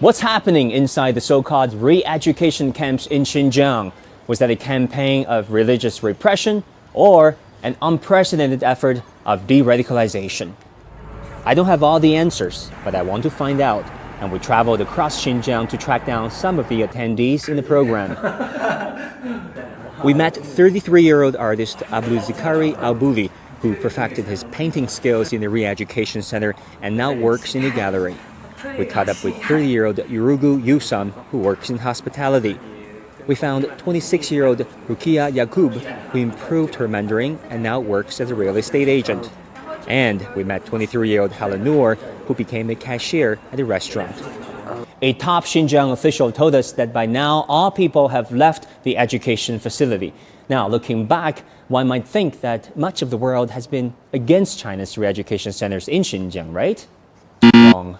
What's happening inside the so-called re-education camps in Xinjiang? Was that a campaign of religious repression or an unprecedented effort of de-radicalization? I don't have all the answers, but I want to find out, and we traveled across Xinjiang to track down some of the attendees in the program. We met 33-year-old artist Abdulzikari Albuli, who perfected his painting skills in the re-education center and now works in a gallery. We caught up with 30-year-old Uigures Yusam, who works in hospitality. We found 26-year-old Rukia Yakub, who improved her Mandarin and now works as a real estate agent. And we met 23-year-old Halanur, who became a cashier at a restaurant. A top Xinjiang official told us that by now all people have left the education facility. Now, looking back, one might think that much of the world has been against China's re-education centers in Xinjiang, right? Wrong.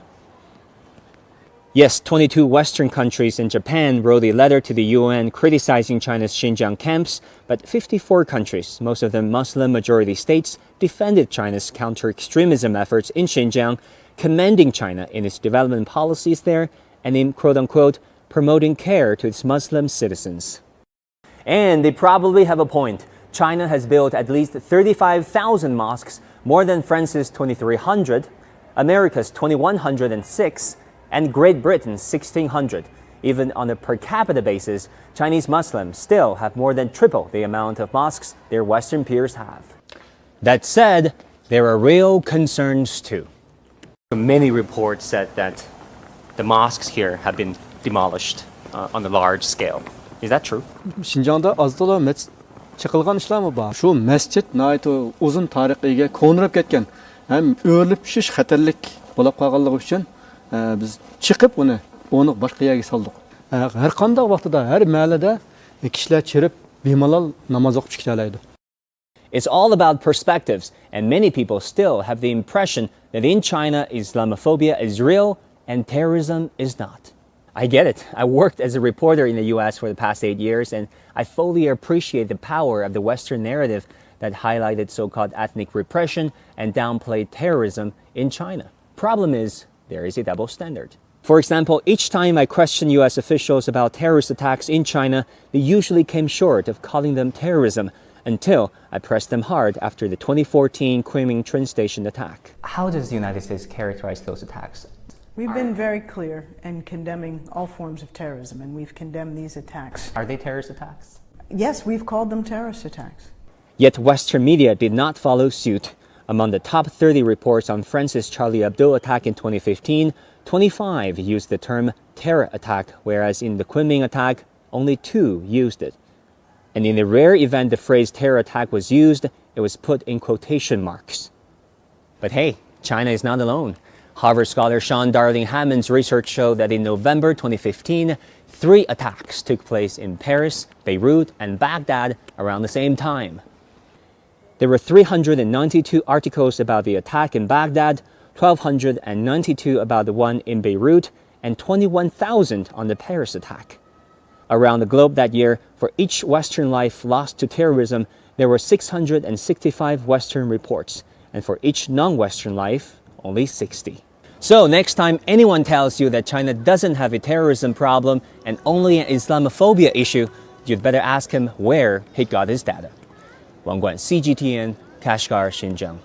Yes, 22 Western countries and Japan wrote a letter to the UN criticizing China's Xinjiang camps, but 54 countries, most of them Muslim-majority states, defended China's counter-extremism efforts in Xinjiang, commending China in its development policies there and in, quote-unquote, promoting care to its Muslim citizens. And they probably have a point. China has built at least 35,000 mosques, more than France's 2,300, America's 2,106, and Great Britain's 1,600. Even on a per capita basis, Chinese Muslims still have more than triple the amount of mosques their Western peers have. That said, there are real concerns too. Many reports said that the mosques here have been demolished on a large scale. Is that true? Xinjiangda aztola chiqilgan ishlarmi bor. Shu masjid nayto uzun tarixga ko'nirib ketgan. Ham o'rlib tushish xatarlik bo'lib qolganligi uchun biz chiqib uni boshqa yerga soldik. Har qanday vaqtida, har mahallada kishilar chirib bemalol namoz o'qib chiqalaydi. It's all about perspectives, and many people still have the impression that in China, Islamophobia is real and terrorism is not. I get it. I worked as a reporter in the US for the past 8 years, and I fully appreciate the power of the Western narrative that highlighted so-called ethnic repression and downplayed terrorism in China. Problem is, there is a double standard. For example, each time I questioned US officials about terrorist attacks in China, they usually came short of calling them terrorism until I pressed them hard after the 2014 Kunming train station attack. How does the United States characterize those attacks? We've been very clear in condemning all forms of terrorism, and we've condemned these attacks. Are they terrorist attacks? Yes, we've called them terrorist attacks. Yet Western media did not follow suit. Among the top 30 reports on France's Charlie Hebdo attack in 2015, 25 used the term terror attack, whereas in the Kunming attack, only 2 used it. And in the rare event the phrase terror attack was used, it was put in quotation marks. But hey, China is not alone. Harvard scholar Sean Darling Hammond's research showed that in November 2015, 3 attacks took place in Paris, Beirut, and Baghdad around the same time. There were 392 articles about the attack in Baghdad, 1,292 about the one in Beirut, and 21,000 on the Paris attack. Around the globe that year, for each Western life lost to terrorism, there were 665 Western reports, and for each non-Western life, only 60. So next time anyone tells you that China doesn't have a terrorism problem and only an Islamophobia issue, you'd better ask him where he got his data. Wang Guan, CGTN, Kashgar, Xinjiang.